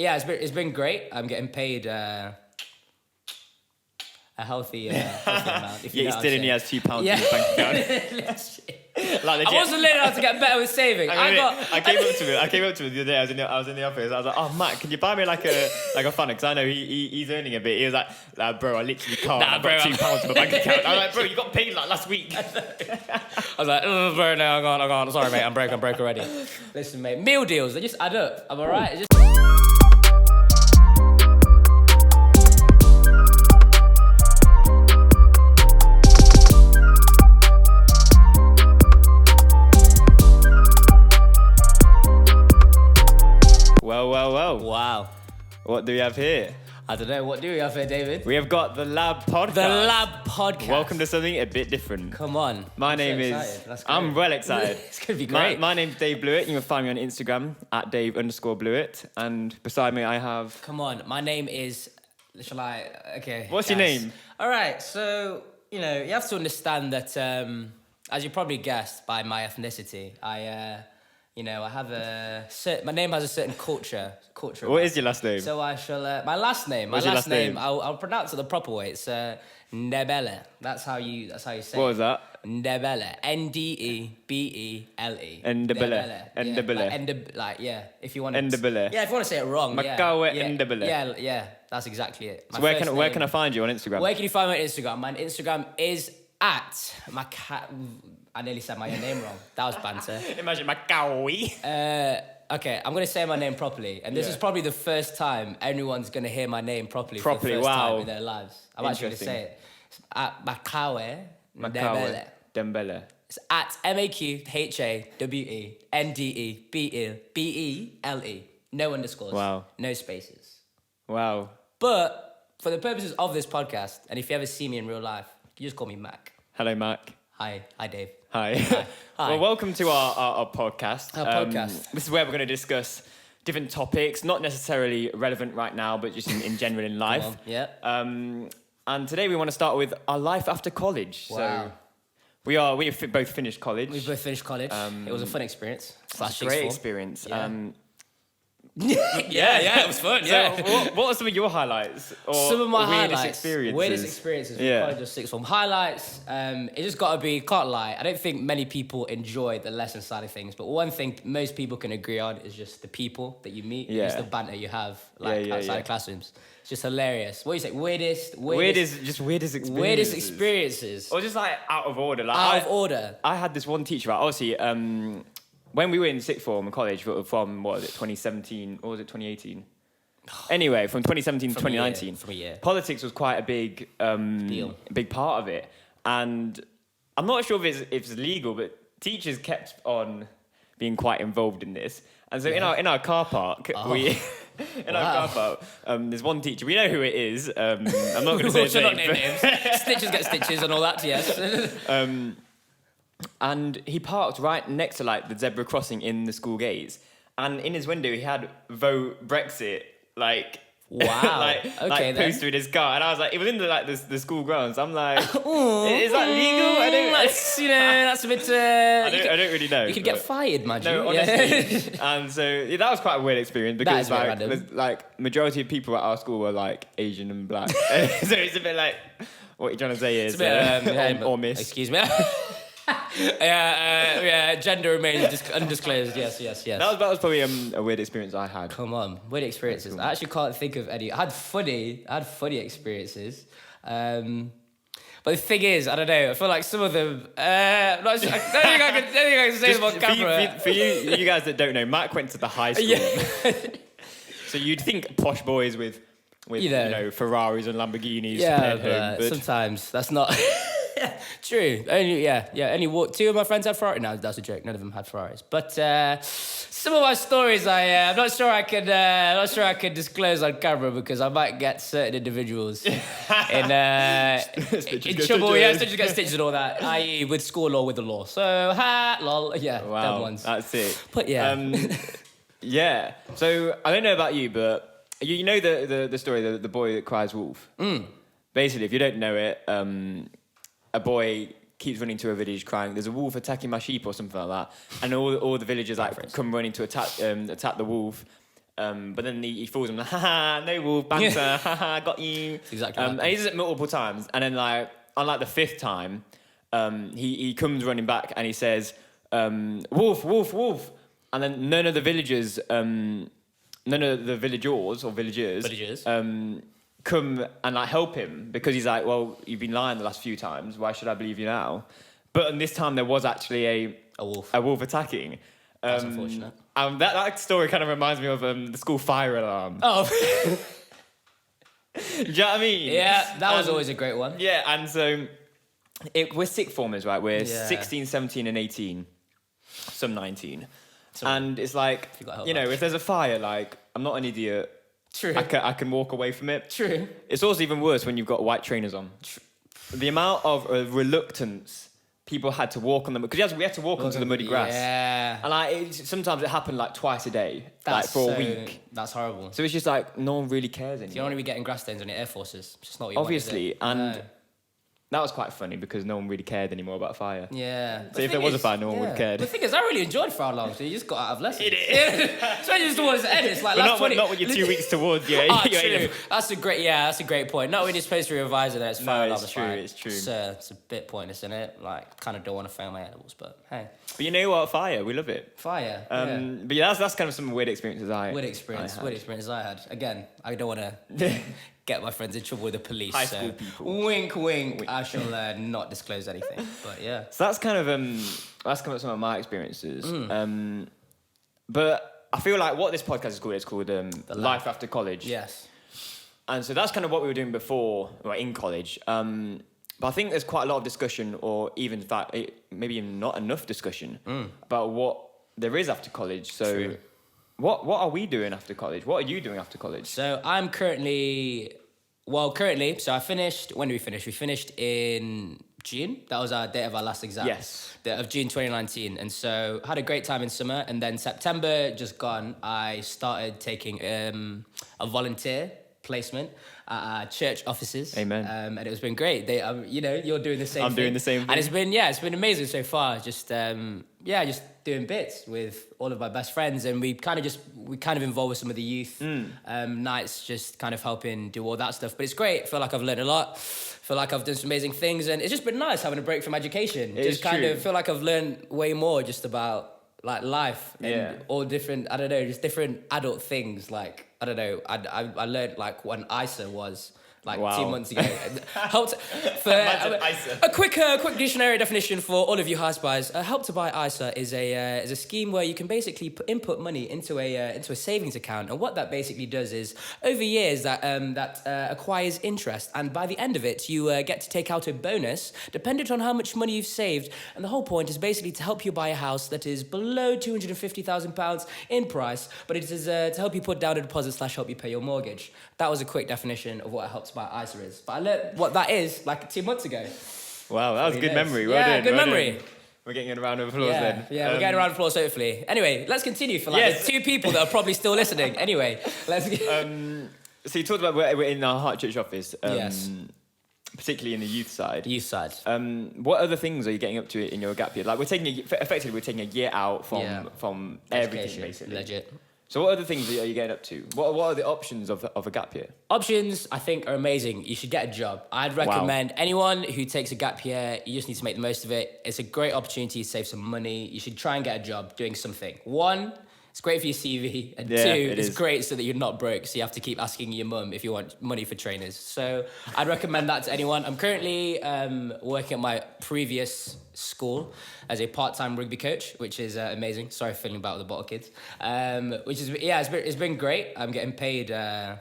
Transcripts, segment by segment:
Yeah, it's been great. I'm getting paid a healthy amount. If you know still only has £2 in his bank account. I wasn't learning how to get better with saving. I came up to him the other day. I was in the office. I was like, "Oh, Matt, can you buy me like a funnel? Because I know he's earning a bit." He was like, "Bro, I literally can't. I've got £2 in my bank account." I was like, "Bro, you got paid like last week." I was like, "Oh, bro, no, I'm gone. Sorry, mate, I'm broke already." Listen, mate, meal deals, they just add up. I'm alright. It's just. Well. Wow. What do we have here? I don't know. What do we have here, David? We have got the Lab Podcast. The Lab Podcast. Welcome to something a bit different. Come on. My name is... I'm well excited. It's going to be great. My name's Dave Blewett. You can find me on Instagram at Dave_Blewett. And beside me I have... Come on. My name is... Shall I... Okay. What's your name? All right. So, you have to understand that, as you probably guessed by my ethnicity, I have my name has a certain culture. What is your last name? So I shall, my last name, I'll pronounce it the proper way. It's Ndebele. That's how you say it. What was that? Ndebele. Ndebele. Ndebele. If you want to. Ndebele. Yeah, if you want to say it wrong. Makawe Ndebele. Yeah, that's exactly it. So where can I find you on Instagram? Where can you find me on Instagram? My Instagram is at I nearly said my name wrong. That was banter. Imagine Makawi. Okay, I'm going to say my name properly. And this is probably the first time anyone's going to hear my name properly for the first time in their lives. I'm actually going to say it. It's at Makawe Dembele. It's at MAQHAWENDEBELE. No underscores. Wow. No spaces. Wow. But for the purposes of this podcast, and if you ever see me in real life, you just call me Mac. Hello, Mac. Hi, Dave. Hi. Hi. Well, welcome to our podcast. Podcast. This is where we're going to discuss different topics, not necessarily relevant right now, but just in general in life. Yeah. And today we want to start with our life after college. Wow. So we have both finished college. We both finished college. It was a fun experience. It was a great experience. Yeah, it was fun. Yeah. So what are some of your highlights? Or some of my weirdest highlights. experiences? Weirdest experiences. Probably just sixth form highlights. It just got to be. Can't lie. I don't think many people enjoy the lesson side of things, but one thing most people can agree on is just the people that you meet. Yeah. Just the banter you have outside of classrooms. It's just hilarious. What do you say? Weirdest experiences. Or just like out of order. Like out of order. I had this one teacher. Right, obviously. When we were in sixth form in college, from what was it, 2017, or was it 2018? Anyway, from 2017 to 2019, from a year. Politics was quite a big deal, big part of it. And I'm not sure if it's legal, but teachers kept on being quite involved in this. And so in our car park, there's one teacher. We know who it is. I'm not going to say his name. Stitches get stitches and all that. Yes. And he parked right next to like the zebra crossing in the school gates, and in his window he had "Vote Brexit" like posted in his car, and I was like, it was in the school grounds. I'm like, is that legal? That's a bit. I don't really know. You could get fired, man. No, honestly. And so that was quite a weird experience because majority of people at our school were like Asian and black, so it's a bit like, what you're trying to say is or miss. Excuse me. Gender remains undisclosed. Yes. That was probably a weird experience I had. Come on, weird experiences. I actually can't think of any. I had funny experiences. But the thing is, I don't know. I feel like some of them. I don't think I can say them on camera. For you guys that don't know, Mac went to the high school. Yeah. So you'd think posh boys with Ferraris and Lamborghinis. Yeah, but sometimes that's not. True. Only two of my friends had Ferraris. No, that's a joke. None of them had Ferraris. But some of my stories, I'm not sure I could disclose on camera because I might get certain individuals in trouble. Yeah, stitches get stitches and all that. I.e., with school or with the law. So lol. Yeah, wow, them ones. That's it. But yeah, yeah. So I don't know about you, but you know the story, the boy that cries wolf. Basically, if you don't know it, a boy keeps running to a village crying, "There's a wolf attacking my sheep," or something like that. And all the villagers come running to attack the wolf. But then he falls him, haha, no wolf, banter, haha, got you. That's exactly and he does it multiple times. And then like, on like the 5th time, he comes running back and he says, wolf, wolf, wolf. And then none of the villagers come and like help him, because he's like, well, you've been lying the last few times, why should I believe you now? But this time there was actually a wolf attacking. That's unfortunate. That story kind of reminds me of the school fire alarm. Oh. Do you know what I mean? Yeah, that was always a great one. Yeah, and so we're sixth formers, right? We're 16, 17 and 18. Some 19. And it's like, if there's a fire, like, I'm not an idiot. True. I can walk away from it. True. It's also even worse when you've got white trainers on. The amount of reluctance people had to walk on them, because we had to walk onto the muddy grass. Yeah. And like sometimes it happened like twice a day, for a week. That's horrible. So it's just like no one really cares anymore. You don't want to be getting grass stains on your Air Forces. It's just not what you want, obviously, and that was quite funny because no one really cared anymore about fire. Yeah. So if there was a fire, no one would have cared. The thing is, I really enjoyed fire alarms, so you just got out of lessons. It is. Especially just towards the end. It's like not when you're 2 weeks towards your true. That's a great point. Not when you're supposed to revise it, it's fire alarm. It's true. So it's a bit pointless, isn't it? Like, kind of don't want to fail my animals, but hey. But you know what? Fire, we love it. Fire. But yeah, that's kind of some weird experiences I had. Again, I don't want to get my friends in trouble with the police. High school people. Wink, wink. I shall not disclose anything. But yeah. So that's kind of some of my experiences. But I feel like what this podcast is called, it's called Life After College. Yes. And so that's kind of what we were doing before, in college. But I think there's quite a lot of discussion, or even in fact, maybe even not enough discussion about what there is after college. So True. What are we doing after college? What are you doing after college? So I'm currently, so I finished, when did we finish? We finished in June. That was our date of our last exam. Yes. Of June 2019. And so had a great time in summer. And then September just gone, I started taking a volunteer placement at our church offices. Amen. And it's been great. You're doing the same thing. I'm doing the same thing. And it's been amazing so far. Just doing bits with all of my best friends, and we kind of involved with some of the youth nights, just kind of helping do all that stuff. But it's great. I feel like I've learned a lot. Feel like I've done some amazing things, and it's just been nice having a break from education. Feel like I've learned way more just about like life and all different, I don't know, just different adult things. Like, I don't know, I learned like what an ISA was. Like 2 months ago. Helped for a quick dictionary definition for all of you house buyers. Help to Buy ISA is a scheme where you can basically input money into a savings account, and what that basically does is over years that acquires interest, and by the end of it you get to take out a bonus dependent on how much money you've saved. And the whole point is basically to help you buy a house that is below £250,000 in price, but it is to help you put down a deposit / help you pay your mortgage. That was a quick definition of what a Help to Buy ISA is. But I learned what that is like 2 months ago. Wow, that was good memory. Good memory. We're getting a round of applause then. Yeah, we're getting a round of applause hopefully. Anyway, let's continue for the 2 people that are probably still listening. Anyway, let's get... So you talked about we're in our Heart Church office. Yes. Particularly in the youth side. What other things are you getting up to in your gap year? Like we're taking a year out from everything basically. Legit. So what other things are you getting up to? What are the options of a gap year? Options, I think, are amazing. You should get a job. I'd recommend anyone who takes a gap year, you just need to make the most of it. It's a great opportunity to save some money. You should try and get a job doing something. 1, it's great for your CV. And 2, it's great so that you're not broke, so you have to keep asking your mum if you want money for trainers. So I'd recommend that to anyone. I'm currently working at my previous school as a part-time rugby coach, which is amazing. Sorry for feeling about with the bottle kids. Which is, it's been great. I'm getting paid a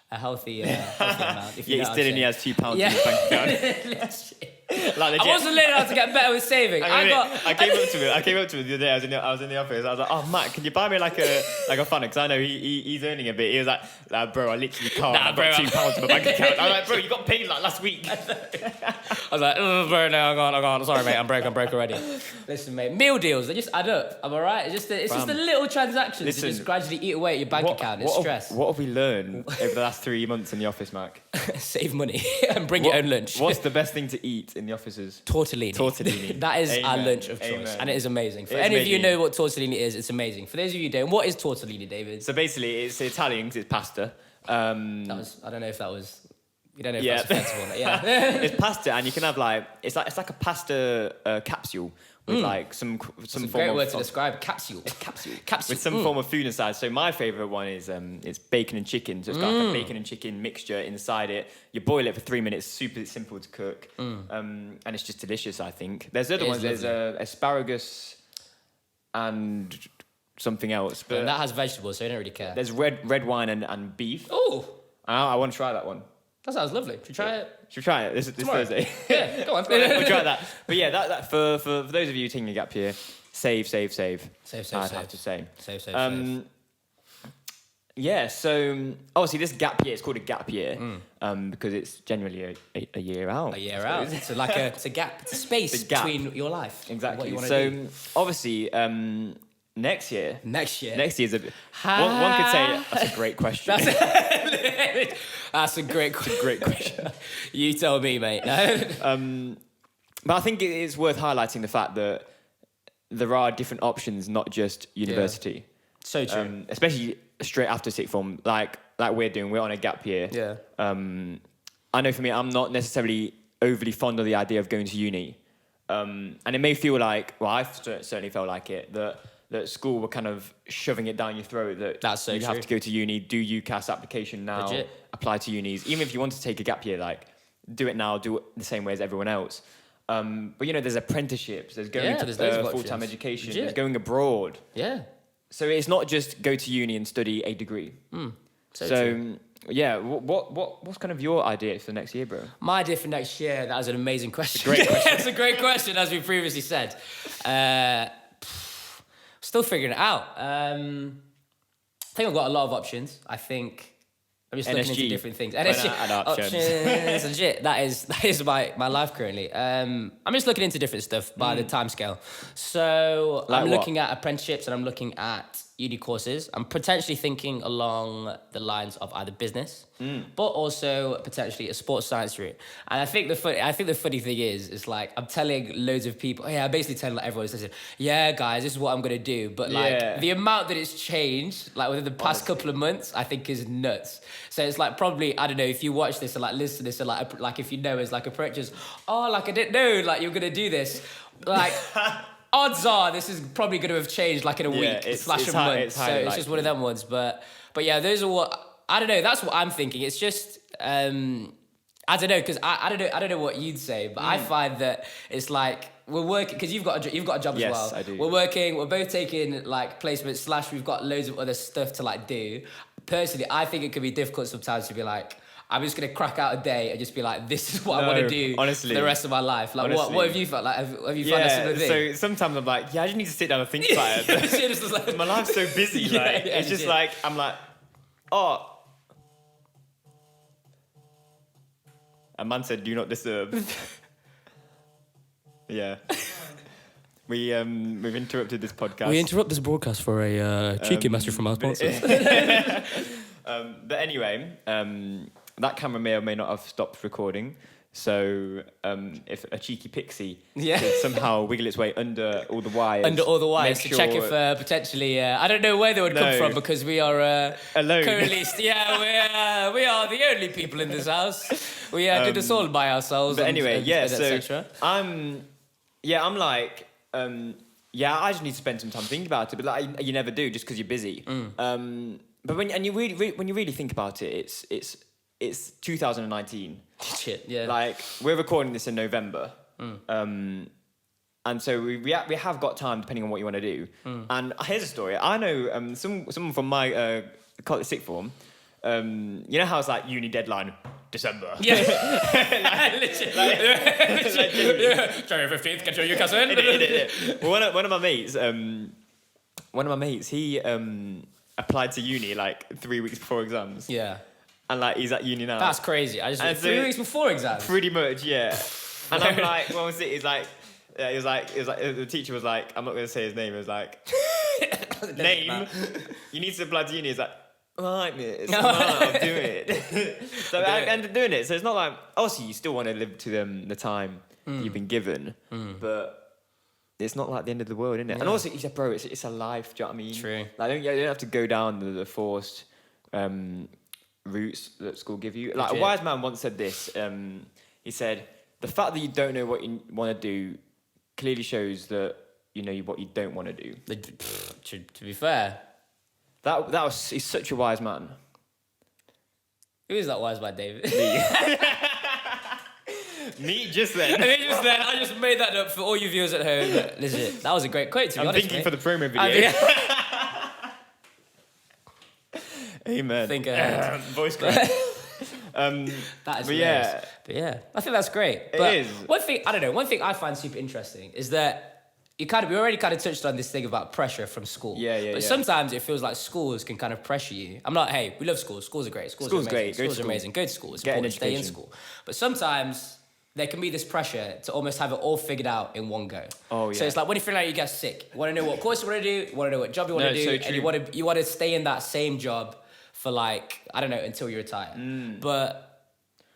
healthy amount. If he's still only has £2 in his bank account. I wasn't learning how to get better with saving. I came up to him the other day. I was in the office. I was like, "Oh, Matt, can you buy me like a funnel? Because I know he's earning a bit." He was like, "Nah, bro, I literally can't. I've got £2 in my bank account." I was like, "Bro, you got paid like last week." I was like, "Oh, bro, no, I'm gone. Sorry, mate, I'm broke already." Listen, mate, meal deals, they just add up. Am I right? It's just the little transactions that just gradually eat away at your bank account. It's stress. What have we learned over the last 3 months in the office, Mac? Save money and bring your own lunch. What's the best thing to eat in the officers? Tortellini. That is our lunch of choice, and it is amazing. For any of you who know what tortellini is, it's amazing. For those of you who don't, what is tortellini, David? So basically, it's Italian because it's pasta. I don't know if that was. You don't know if that's offensive or not. Yeah, it's pasta, and you can have like it's like a pasta capsule with like some form of great word to describe capsule. Capsule with some form of food inside. So my favorite one is it's bacon and chicken. So it's got like a bacon and chicken mixture inside it. You boil it for 3 minutes. Super simple to cook, and it's just delicious. I think there's other ones. There's asparagus and something else, but that has vegetables, so I don't really care. There's red wine and beef. Oh, I want to try that one. That sounds lovely. Should we try it? Should we try it this Thursday? Yeah, go on. We'll try that. But yeah, that for those of you taking a gap year, save. I'd have to say. Save. Yeah, so obviously this gap year, it's called a gap year because it's generally a year out. A year out. It's it's a gap. It's a space between your life. Exactly. What you want to so do. Obviously. Next year is a one could say that's a great question. That's a great question. You tell me, mate. But I think it is worth highlighting the fact that there are different options, not just university. Yeah. So true. Especially straight after sixth form, like we're doing. We're on a gap year. Yeah. I know for me, I'm not necessarily overly fond of the idea of going to uni, and it may feel like, well, I certainly felt like it that school were kind of shoving it down your throat that you have to go to uni, do UCAS application now, Legit. apply to unis. Even if you want to take a gap year, like do it now, do it the same way as everyone else. But there's apprenticeships, there's going to full-time education, Legit. there's going abroad. Yeah. So it's not just go to uni and study a degree. So yeah, what's kind of your idea for next year, bro? My idea for next year, that was an amazing question. Great question. It's a great question, as we previously said. Still figuring it out. I think I've got a lot of options. I think I'm just looking into different things. NSG options. Legit. That is my life currently. I'm just looking into different stuff by the time scale. So I'm looking at apprenticeships and I'm looking at uni courses. I'm potentially thinking along the lines of either business, but also potentially a sports science route. And I think the funny thing is like I'm telling loads of people. I'm basically telling everyone, yeah, guys, this is what I'm gonna do. But the amount that it's changed, like within the past couple of months, I think is nuts. So it's like probably, I don't know, if you watch this or like listen to this or like if you know as like approaches, I didn't know like you're gonna do this, like. Odds are this is probably going to have changed like in a week / a month. So it's just one of them ones. But yeah, those are what I don't know. That's what I'm thinking. It's just I don't know because I don't know what you'd say, but I find that it's like we're working because you've got a job as well. Yes, I do. We're working. We're both taking like placements / we've got loads of other stuff to like do. Personally, I think it could be difficult sometimes to be like, I'm just gonna crack out a day and just be like, this is what I want to do for the rest of my life. Like, what have you felt? Like, have you found a similar thing? So sometimes I'm like, I just need to sit down and think about it. My life's so busy. It's just like I'm like, a man said, "Do not disturb." Yeah. We've interrupted this podcast. We interrupt this broadcast for a cheeky message from our sponsors. But anyway, that camera may or may not have stopped recording. So if a cheeky pixie could somehow wiggle its way under all the wires. To check if potentially... I don't know where they would come from because we are... alone. Currently, we are the only people in this house. We do this all by ourselves. But anyway, so I'm like... I just need to spend some time thinking about it. But like, you never do just because you're busy. But when you really think about it, it's 2019. Shit, yeah. Like we're recording this in November, and so we have got time depending on what you want to do. And here's a story. I know someone from my sixth form. You know how it's like uni deadline December. Yeah. January 15th. Get your cousin. Well, one of my mates. He applied to uni like 3 weeks before exams. Yeah. And like he's at uni now. That's crazy. 3 weeks before exams. Pretty much, yeah. And I'm like, what was it? He's like, it was like the teacher was like, I'm not going to say his name. It was like, name. You need to apply to uni. He's like, Right, mate. I'll do it. So I ended up doing it. So it's not like, obviously you still want to live to the time that you've been given, but it's not like the end of the world, isn't it? Yeah. And also, he said, bro, it's a life. Do you know what I mean? True. Like, you don't have to go down the forced routes that school give you. Like, a wise man once said this. He said, the fact that you don't know what you want to do clearly shows that you know what you don't want to do. To be fair, he's such a wise man. Who is that wise man, David? Me just then. I just made that up for all you viewers at home. Legit, that was a great quote. To be honest, thinking for the promo video. Amen. Think voice crack. That is but hilarious. But yeah, I think that's great. It is. One thing I find super interesting is that we already kind of touched on this thing about pressure from school. But sometimes it feels like schools can kind of pressure you. I'm not, hey, we love schools. Schools are great. Schools are amazing. Schools are amazing. Go to school. It's important to stay in school. But sometimes there can be this pressure to almost have it all figured out in one go. Oh, yeah. So it's like when you feel like you get sick, you want to know what course you want to do, you want to know what job you want to do, and you want to stay in that same job for like, I don't know, until you retire. But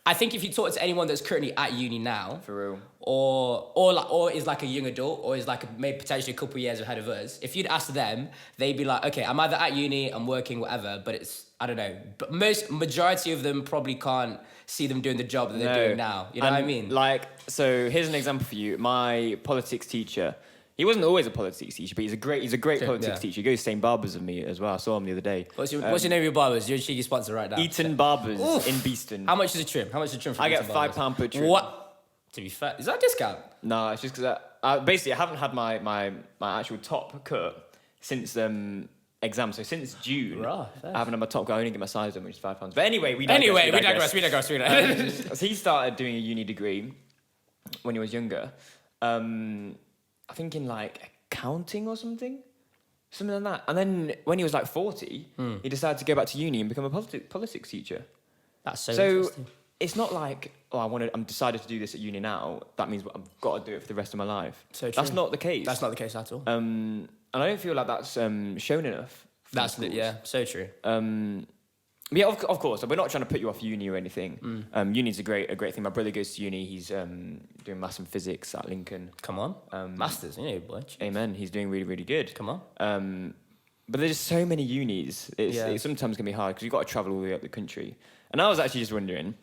I think if you talk to anyone that's currently at uni now, for real, or is like a young adult, or is like maybe potentially a couple of years ahead of us, if you'd ask them, they'd be like, okay, I'm either at uni, I'm working, whatever, but it's, I don't know. But majority of them probably can't see them doing the job that they're doing now. You know what I mean? Like, so here's an example for you. My politics teacher, he wasn't always a politics teacher, but he's a great politics teacher. He goes to St. Barbers with me as well. I saw him the other day. What's your name of your barbers? You're a cheeky sponsor right now. Eaton Barbers in Beeston. How much is a trim? How much is a trim for I get £5 per trim. What? To be fair, is that a discount? No, it's just because basically I haven't had my actual top cut since exam. So since June, I haven't had my top cut. I only get my size done, which is £5. But anyway, we digress. So he started doing a uni degree when he was younger. I think in like accounting or something like that. And then when he was like 40, he decided to go back to uni and become a politics teacher. That's so interesting. It's not like, I'm decided to do this at uni now. That means I've got to do it for the rest of my life. So true. That's not the case. That's not the case at all. And I don't feel like that's shown enough. So true. Yeah, of course. We're not trying to put you off uni or anything. Uni's a great thing. My brother goes to uni. He's doing maths and physics at Lincoln. Come on. Masters, you know, boy. Amen. He's doing really, really good. Come on. But there's just so many unis. It's sometimes can be hard because you've got to travel all the way up the country. And I was actually just wondering,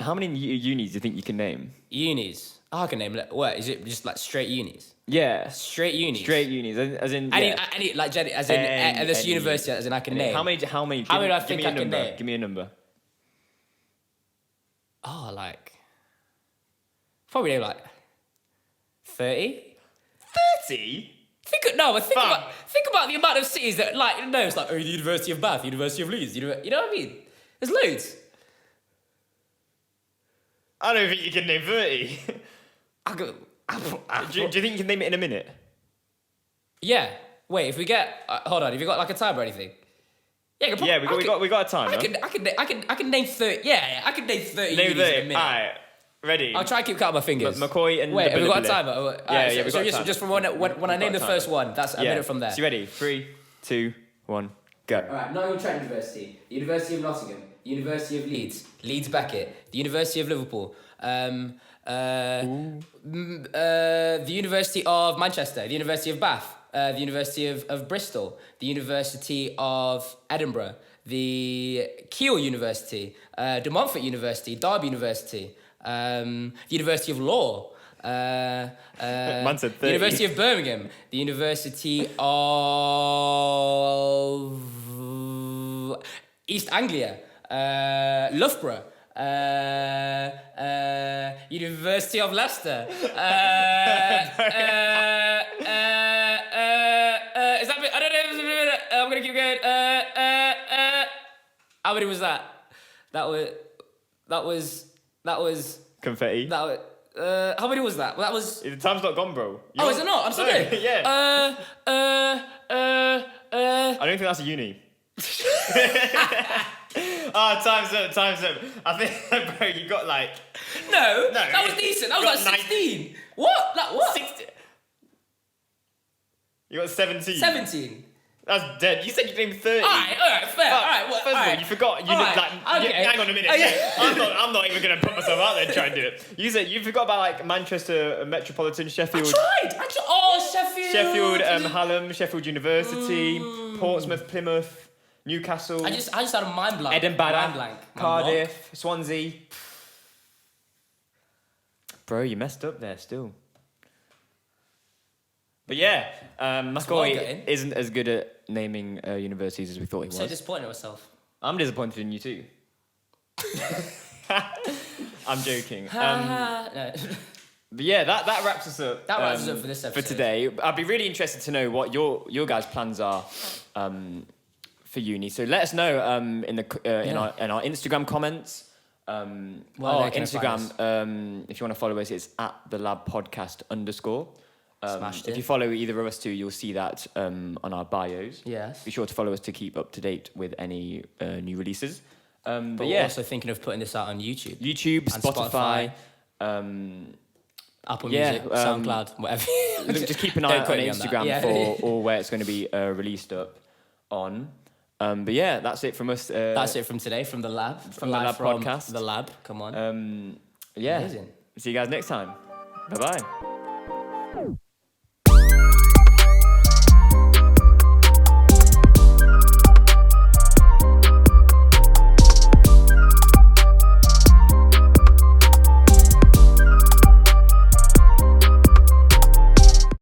how many unis do you think you can name? Unis? I can name it. What, is it just like straight unis? Yeah. Straight unis? Straight unis, as in... Any like, as in, this university, as in I can name. How many do I think I can name? Give me a number. Oh, like... Probably name like... 30? 30? Think about the amount of cities that, like, no, it's like, the University of Bath, University of Leeds, you know what I mean? There's loads. I don't think you can name 30. Do you think you can name it in a minute? Yeah. Wait, if we get... hold on, have you got like a time or anything? Yeah, we got a time. I can name 30. Yeah, I can name 30 name unis in a minute. Alright, ready. I'll try and keep counting my fingers. McCoy and... Wait, have we got a timer? Yeah, we got a timer. Just from when I name the first one, that's a minute from there. So you ready? 3, 2, 1, go. Alright, Nottingham Trent University, the University of Nottingham, the University of Leeds, Leeds Beckett, the University of Liverpool, the University of Manchester, the University of Bath, the University of Bristol, the University of Edinburgh, the Keele University, De Montfort University, Derby University, the University of Law, the University of Birmingham, the University of East Anglia, Loughborough, University of Leicester. Is that it? I don't know. I'm gonna keep going. How many was that? That was confetti. How many was that? That was. The time's not gone, bro. Is it not? I'm still going. Yeah. I don't think that's a uni. Time's up. I think, bro, you got like... No, that was decent. That was like 16. What? Like what? 16. You got 17. 17. That's dead. You said you named 30. Alright, fair. Alright, of all, you forgot. Hang on a minute. I'm not even going to put myself out there and try and do it. You forgot about like Manchester Metropolitan, Sheffield. I tried. Sheffield. Sheffield, Hallam, Sheffield University, Portsmouth, Plymouth, Newcastle. I just had a mind blank. Edinburgh, Cardiff, Swansea. Bro, you messed up there still. But yeah, Macaulay isn't as good at naming universities as we thought he was. So disappointed in myself. I'm disappointed in you too. I'm joking. No. But yeah, that wraps us up. That wraps us up for this episode. For today. I'd be really interested to know what your guys' plans are for uni. So let us know in our Instagram comments. Instagram, if you want to follow us, it's at the Lab Podcast _. If you follow either of us two, you'll see that on our bios. Yes. Be sure to follow us to keep up to date with any new releases. But we're also thinking of putting this out on YouTube. Spotify. Apple Music, SoundCloud, whatever. Just keep an eye on Instagram for all where it's going to be released up on. But yeah, that's it from us. That's it from today, from the lab. From the Lab Podcast. The lab, come on. Yeah. Amazing. See you guys next time. Bye-bye.